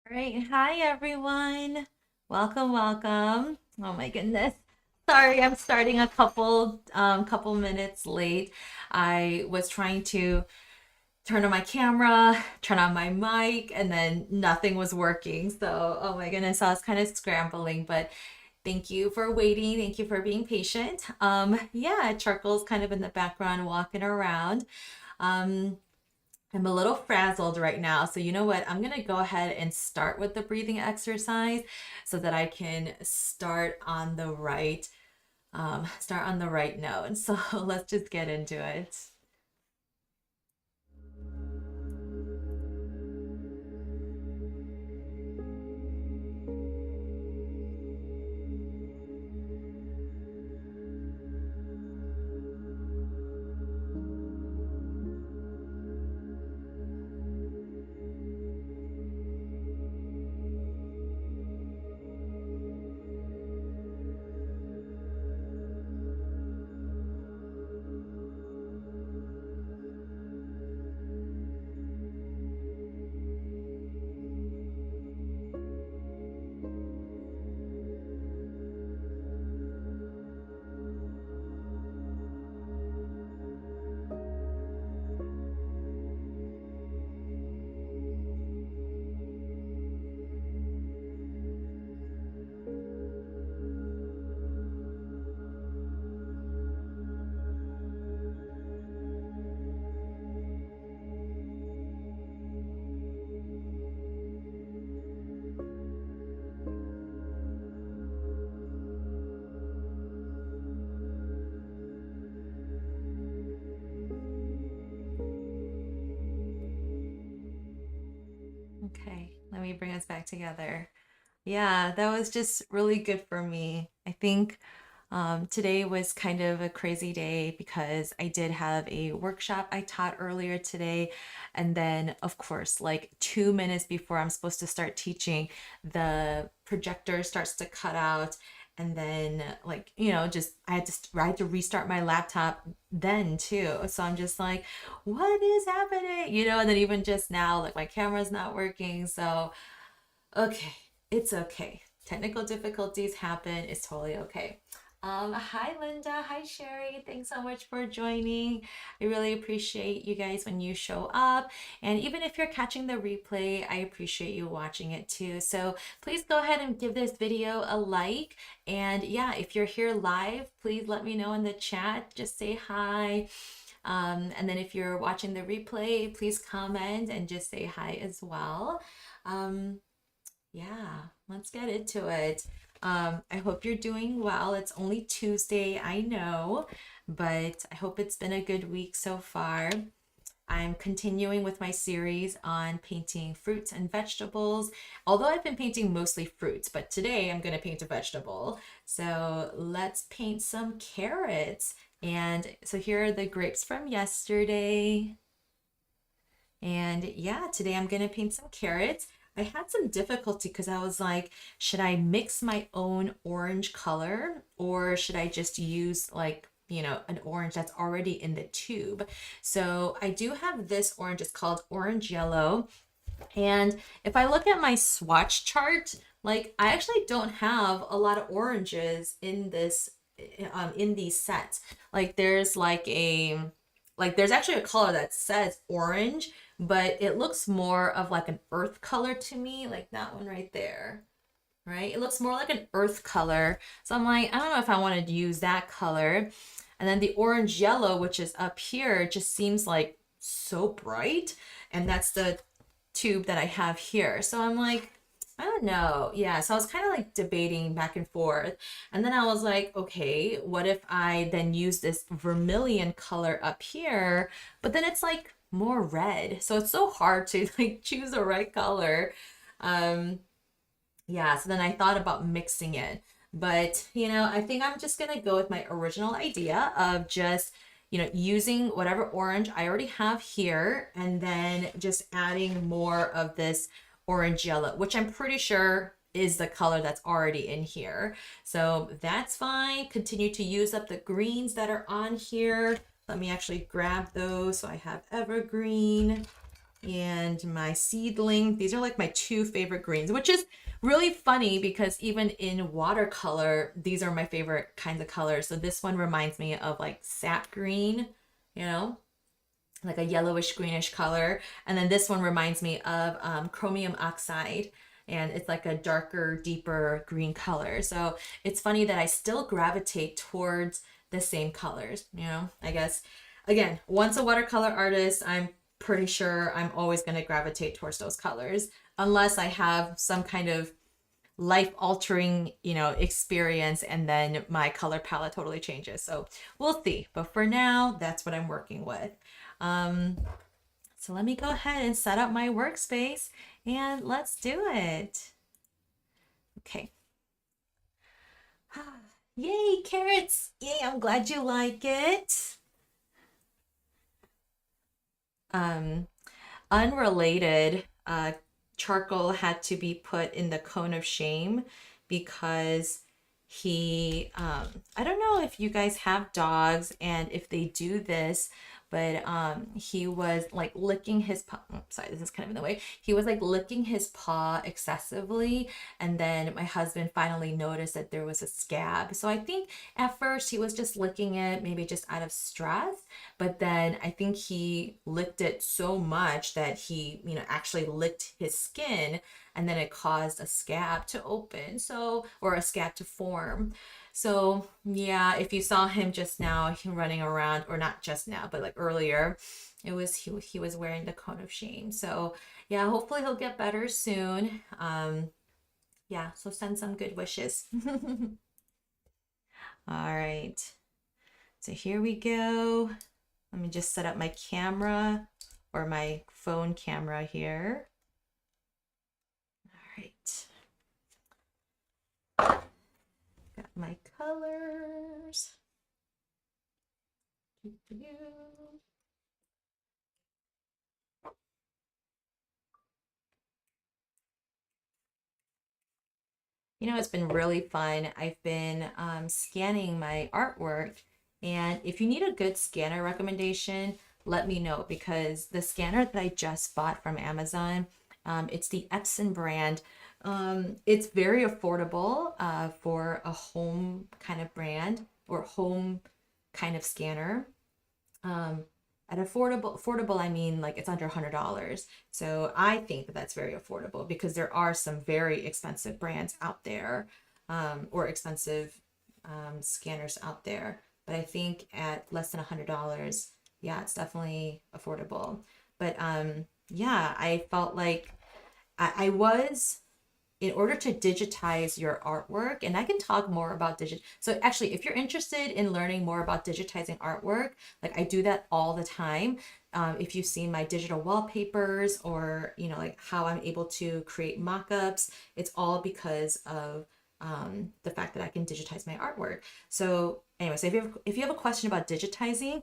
All right. Hi, everyone. Welcome, welcome. Oh my goodness. Sorry, I'm starting a couple minutes late. I was trying to turn on my camera, turn on my mic, and then nothing was working. So, oh my goodness, I was kind of scrambling, but thank you for waiting. Thank you for being patient. Yeah, charcoal's kind of in the background walking around. Um, I'm a little frazzled right now. So you know what? I'm gonna go ahead and start with the breathing exercise so that I can start on the right note. So let's just get into it. Okay, let me bring us back together. Yeah, that was just really good for me. I think today was kind of a crazy day because I did have a workshop I taught earlier today. And then, of course, like 2 minutes before I'm supposed to start teaching, the projector starts to cut out. And then, like, just I had to restart my laptop then too. So I'm just like, what is happening? And then even just now, like my camera's not working. So okay, it's okay. Technical difficulties happen. It's totally okay. Hi Linda, hi Sherry. Thanks so much for joining. I really appreciate you guys when you show up. And even if you're catching the replay, I appreciate you watching it too. So please go ahead and give this video a like. And yeah, if you're here live, please let me know in the chat. Just say hi. And then if you're watching the replay, please comment and just say hi as well. Um, yeah, let's get into it. I hope you're doing well. It's only Tuesday, I know, but I hope it's been a good week so far. I'm continuing with my series on painting fruits and vegetables, although I've been painting mostly fruits, but today I'm going to paint a vegetable. So let's paint some carrots. And so here are the grapes from yesterday. And yeah, today I'm going to paint some carrots. I had some difficulty because I was like, should I mix my own orange color or should I just use like, an orange that's already in the tube? So I do have this orange, it's called orange yellow. And if I look at my swatch chart, like I actually don't have a lot of oranges in this in these sets. Like there's actually a color that says orange, but it looks more of like an earth color to me, like that one right there, right? It looks more like an earth color. So I'm like, I don't know if I want to use that color. And then the orange yellow, which is up here, just seems like so bright. And that's the tube that I have here. So I'm like, I don't know. Yeah. So I was kind of like debating back and forth. And then I was like, okay, what if I then use this vermilion color up here, but then it's like more red. So it's so hard to like choose the right color. Um, yeah. So then I thought about mixing it. But, I think I'm just going to go with my original idea of just using whatever orange I already have here and then just adding more of this orange yellow, which I'm pretty sure is the color that's already in here. So that's fine. Continue to use up the greens that are on here. Let me actually grab those. So I have evergreen and my seedling. These are like my two favorite greens, which is really funny because even in watercolor, these are my favorite kinds of colors. So this one reminds me of like sap green, you know, like a yellowish greenish color. And then this one reminds me of chromium oxide. And it's like a darker, deeper green color. So it's funny that I still gravitate towards the same colors, you know, I guess. Again, once a watercolor artist, I'm pretty sure I'm always going to gravitate towards those colors unless I have some kind of life altering, you know, experience and then my color palette totally changes. So we'll see. But for now, that's what I'm working with. Um, so let me go ahead and set up my workspace and let's do it. Okay. Yay, carrots. Yay, I'm glad you like it. Um, Unrelated, charcoal had to be put in the cone of shame because he, I don't know if you guys have dogs and if they do this, but he was like licking his paw. Oh, sorry, this is kind of in the way. He was like licking his paw excessively, and then my husband finally noticed that there was a scab. So I think at first he was just licking it, maybe just out of stress, but then I think he licked it so much that he, you know, actually licked his skin, and then it caused a scab to open, so, or a scab to form. So yeah, if you saw him just now, he running around, or not just now, but like earlier, it was he was wearing the cone of shame. So yeah, hopefully he'll get better soon. Yeah, so send some good wishes. All right, so here we go. Let me just set up my camera or my phone camera here. All right. Got my colors. You know, it's been really fun. I've been scanning my artwork, and if you need a good scanner recommendation, let me know because the scanner that I just bought from Amazon, it's the Epson brand. It's very affordable for a home kind of brand or home kind of scanner. Um, at affordable, I mean like it's under $100. So I think that that's very affordable because there are some very expensive brands out there, or expensive scanners out there. But I think at less than $100, yeah, it's definitely affordable. But yeah, I felt like I was in order to digitize your artwork, and I can talk more about so actually if you're interested in learning more about digitizing artwork, like I do that all the time. If you've seen my digital wallpapers or you know like how I'm able to create mock-ups, it's all because of the fact that I can digitize my artwork. So anyway, so if you have a question about digitizing,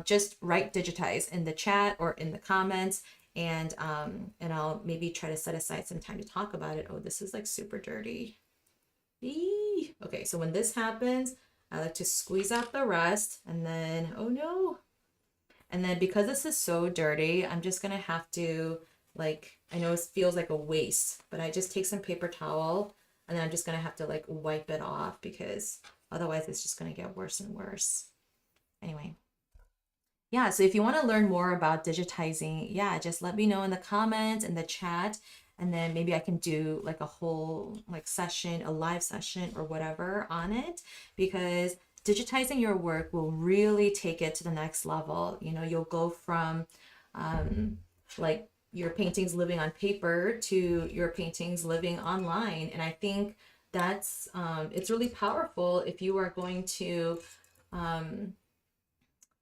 just write digitize in the chat or in the comments, and I'll maybe try to set aside some time to talk about it. Oh, this is like super dirty. Eee. Okay, so when this happens, I like to squeeze out the rest, and then oh no. And then because this is so dirty, I'm just gonna have to, like, I know it feels like a waste, but I just take some paper towel and then I'm just gonna have to like wipe it off because otherwise it's just gonna get worse and worse. Anyway. Yeah, so if you want to learn more about digitizing, yeah, just let me know in the comments, in the chat, and then maybe I can do like a whole like session, a live session or whatever on it, because digitizing your work will really take it to the next level. You know, you'll go from like your paintings living on paper to your paintings living online. And I think that's it's really powerful if you are going to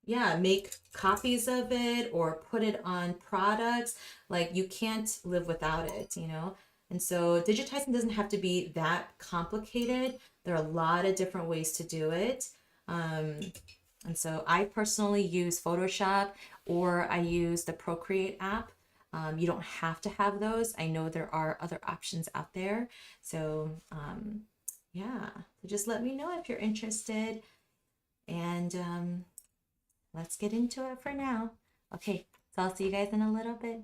yeah, make copies of it or put it on products. Like you can't live without it, you know? And so digitizing doesn't have to be that complicated. There are a lot of different ways to do it. Um, and so I personally use Photoshop or I use the Procreate app. You don't have to have those. I know there are other options out there. So yeah, so just let me know if you're interested. And let's get into it for now. Okay, so I'll see you guys in a little bit.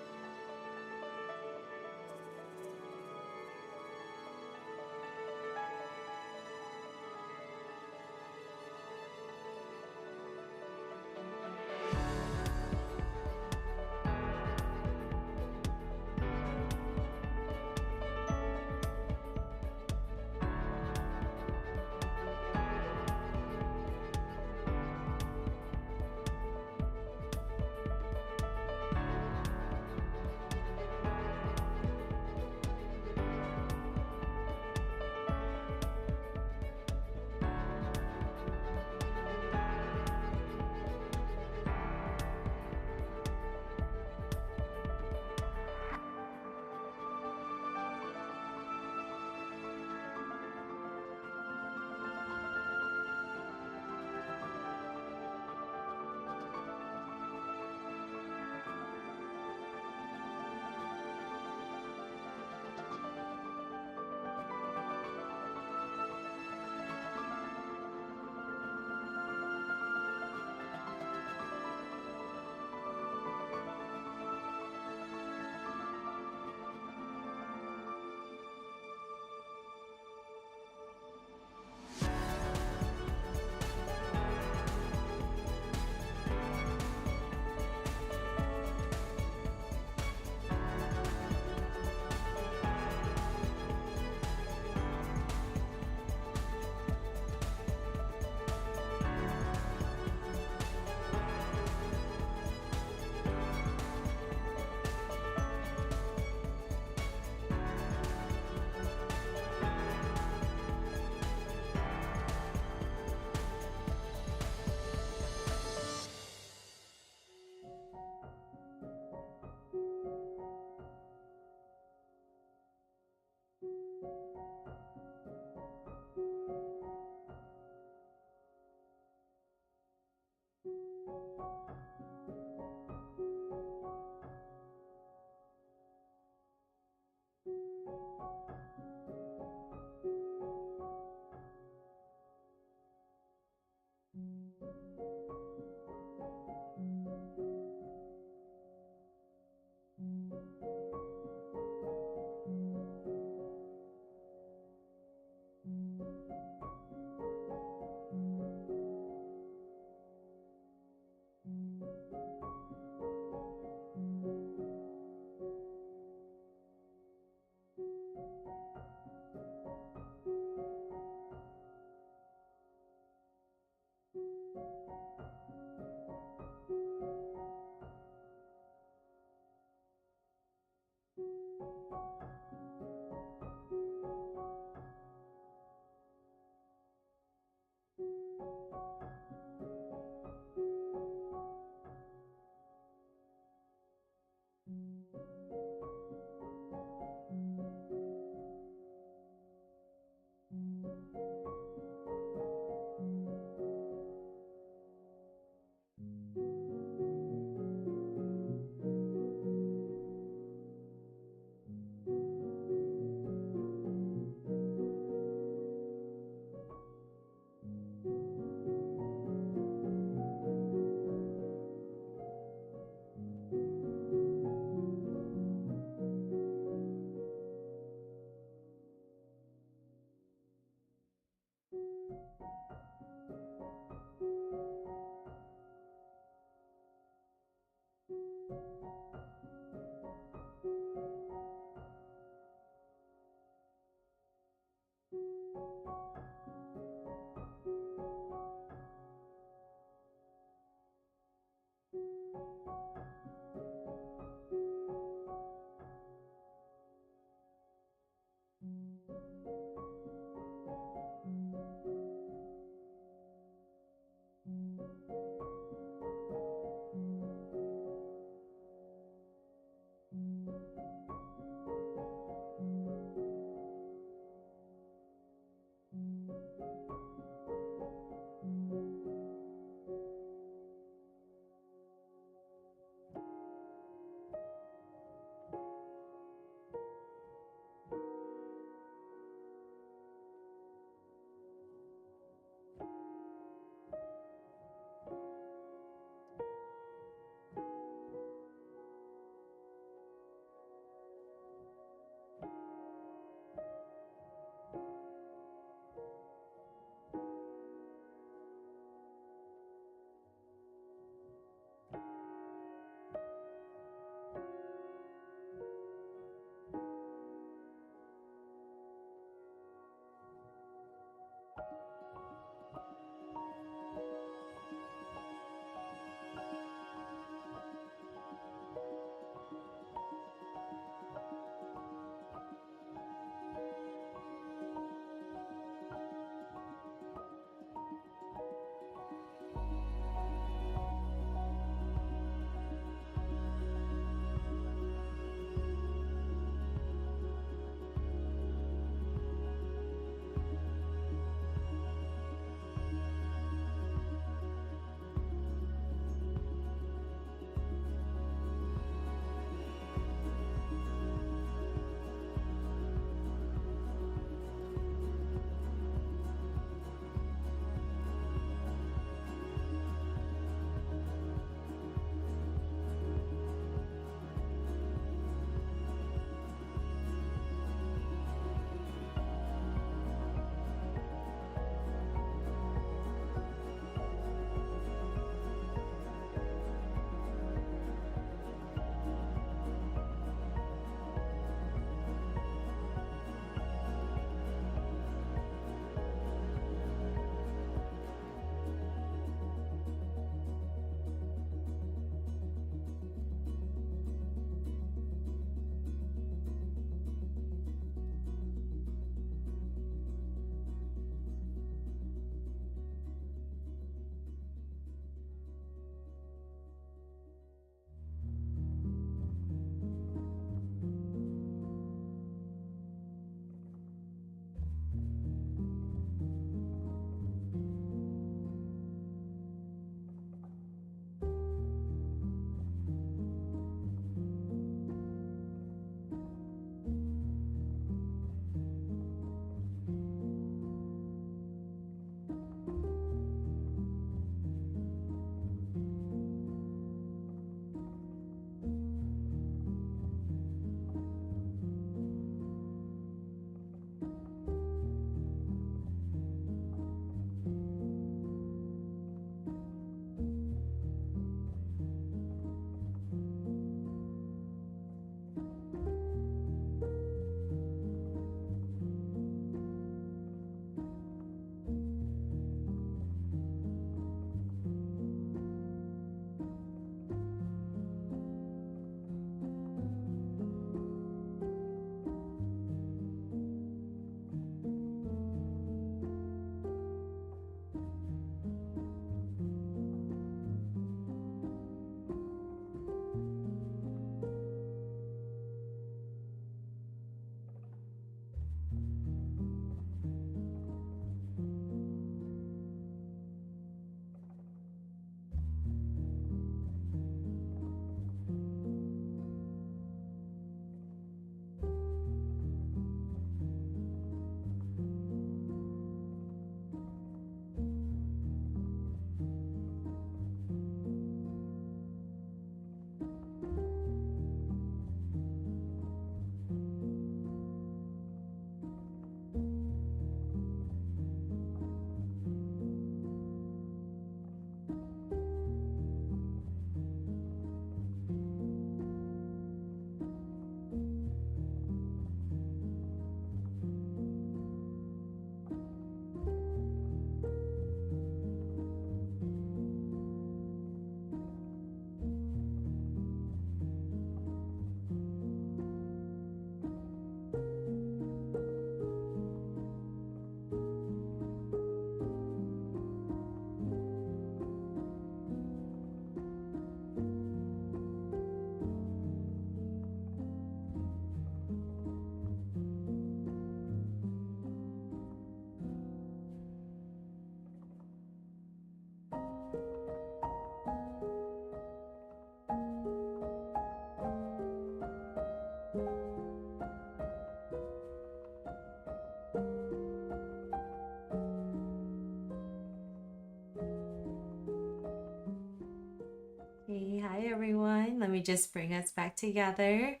Let me just bring us back together.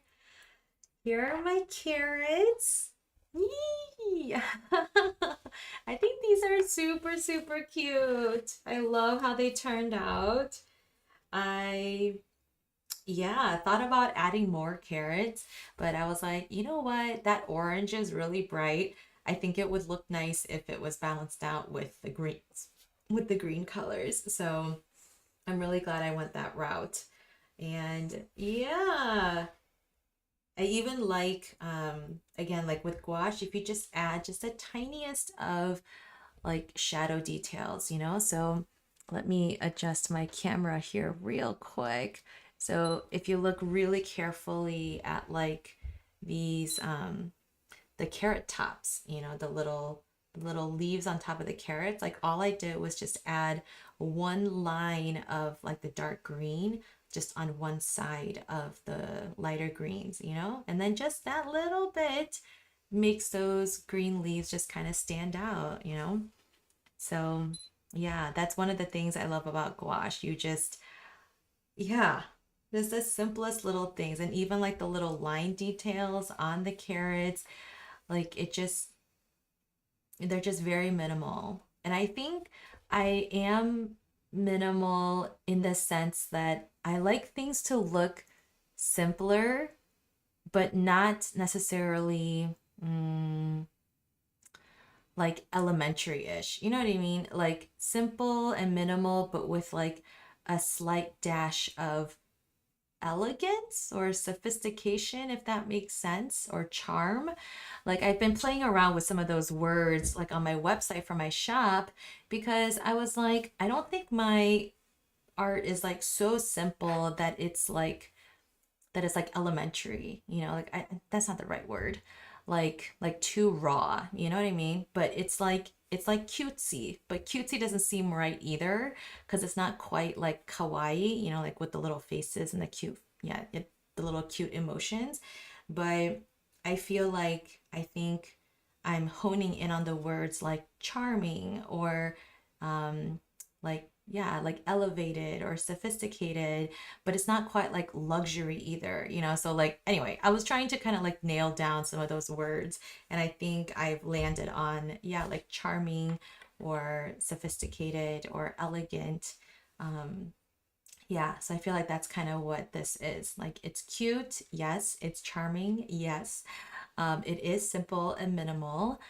Here are my carrots. Yee! I think these are super, super cute. I love how they turned out. I Yeah, I thought about adding more carrots, but I was like, you know what? That orange is really bright. I think it would look nice if it was balanced out with the green colors. So I'm really glad I went that route. And yeah, I even like again, like with gouache, if you just add just the tiniest of like shadow details, you know? So let me adjust my camera here real quick. So if you look really carefully at like these the carrot tops, you know, the little leaves on top of the carrots, like all I did was just add one line of like the dark green just on one side of the lighter greens, you know? And then just that little bit makes those green leaves just kind of stand out, you know? So, yeah, that's one of the things I love about gouache. You just, yeah, there's the simplest little things. And even like the little line details on the carrots, like they're just very minimal. And I think I am minimal in the sense that I like things to look simpler, but not necessarily. Like elementary-ish. You know what I mean? Like simple and minimal, but with like a slight dash of elegance or sophistication, if that makes sense, or charm. Like I've been playing around with some of those words like on my website for my shop because I was like, I don't think my art is like so simple that it's like elementary, you know, like that's not the right word. Like too raw, you know what I mean? But it's like cutesy, but cutesy doesn't seem right either because it's not quite like kawaii, you know, like with the little faces and the cute, yeah, the little cute emotions. But I feel like I think I'm honing in on the words like charming or um like yeah, like elevated or sophisticated, but it's not quite like luxury either, you know? So like anyway, I was trying to kind of like nail down some of those words and I think I've landed on yeah, like charming or sophisticated or elegant. Um yeah, so I feel like that's kind of what this is. Like it's cute, yes, it's charming, yes. It is simple and minimal,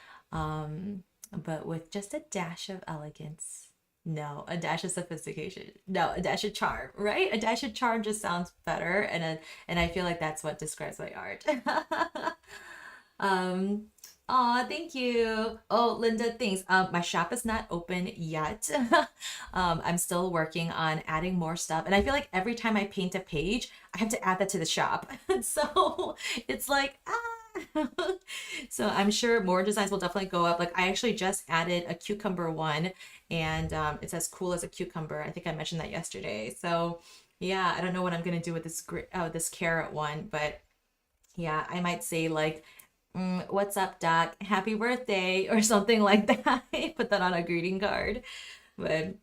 but with just a dash of elegance. No, a dash of sophistication. No, a dash of charm, right? A dash of charm just sounds better, and I feel like that's what describes my art. um, Aw, thank you. Oh, Linda, thanks. My shop is not open yet. I'm still working on adding more stuff, and I feel like every time I paint a page, I have to add that to the shop. So it's like so I'm sure more designs will definitely go up. Like I actually just added a cucumber one, and it's as cool as a cucumber. I think I mentioned that yesterday. So yeah, I don't know what I'm gonna do with this carrot one, but yeah, I might say like, "What's up, Doc? Happy birthday," or something like that. Put that on a greeting card. But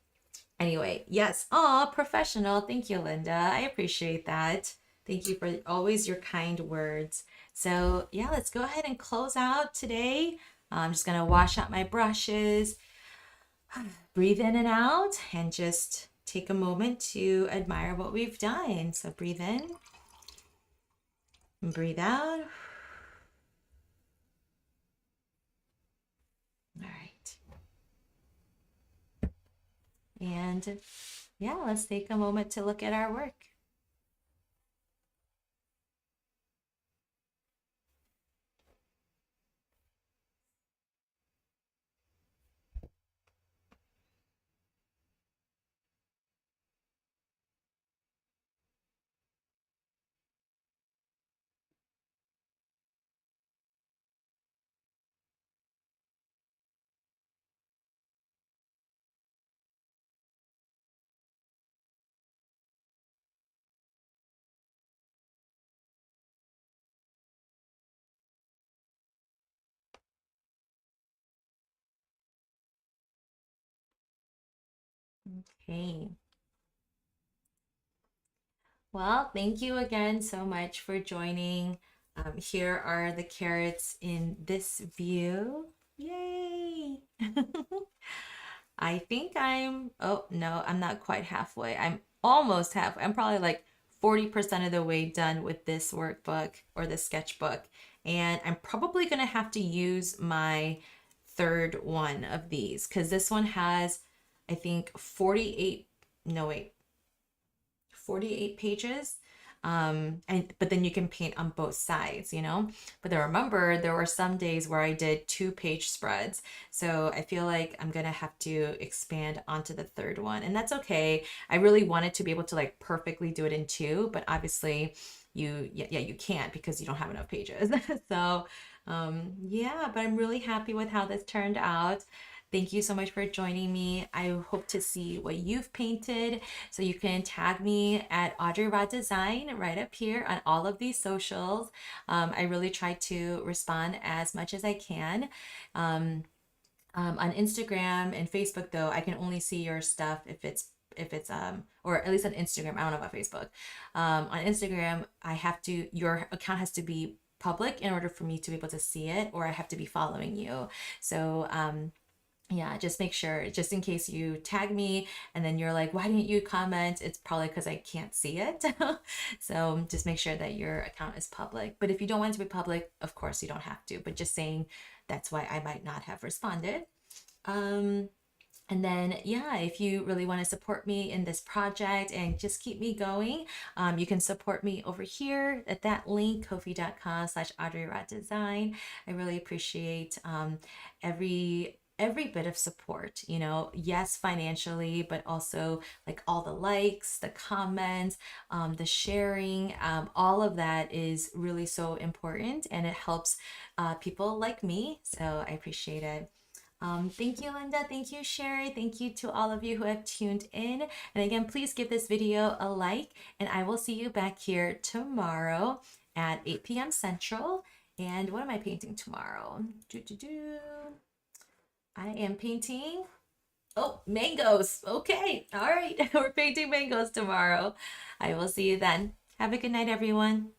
anyway, yes. Aw, professional. Thank you, Linda. I appreciate that. Thank you for always your kind words. So, yeah, let's go ahead and close out today. I'm just going to wash out my brushes, breathe in and out, and just take a moment to admire what we've done. So, breathe in and breathe out. All right. And yeah, let's take a moment to look at our work. Okay. Well, thank you again so much for joining. Here are the carrots in this view. Yay! I think oh no, I'm not quite halfway. I'm almost halfway. I'm probably like 40% of the way done with this workbook or this sketchbook. And I'm probably going to have to use my third one of these because this one has, I think, 48, no, wait, 48 pages. And but then you can paint on both sides, you know. But then remember, there were some days where I did 2 page spreads, so I feel like I'm gonna have to expand onto the third one, and that's okay. I really wanted to be able to like perfectly do it in two, but obviously yeah, you can't because you don't have enough pages. So yeah, but I'm really happy with how this turned out. Thank you so much for joining me. I hope to see what you've painted. So you can tag me at Audrey Rod Design right up here on all of these socials. I really try to respond as much as I can. Um, on Instagram and Facebook, though, I can only see your stuff if it's or at least on Instagram. I don't know about Facebook. On Instagram, I have to your account has to be public in order for me to be able to see it, or I have to be following you. So yeah, just make sure, just in case you tag me and then you're like, why didn't you comment? It's probably because I can't see it. So just make sure that your account is public. But if you don't want it to be public, of course you don't have to. But just saying that's why I might not have responded. Um, and then, yeah, if you really want to support me in this project and just keep me going, you can support me over here at that link, ko-fi.com/Audrey Rod Design. I really appreciate every bit of support, you know, yes, financially, but also like all the likes, the comments, the sharing, all of that is really so important and it helps people like me. So I appreciate it. Thank you, Linda. Thank you, Sherry. Thank you to all of you who have tuned in. And again, please give this video a like, and I will see you back here tomorrow at 8 p.m. Central. And what am I painting tomorrow? I am painting, oh, mangoes. Okay. All right. We're painting mangoes tomorrow. I will see you then. Have a good night, everyone.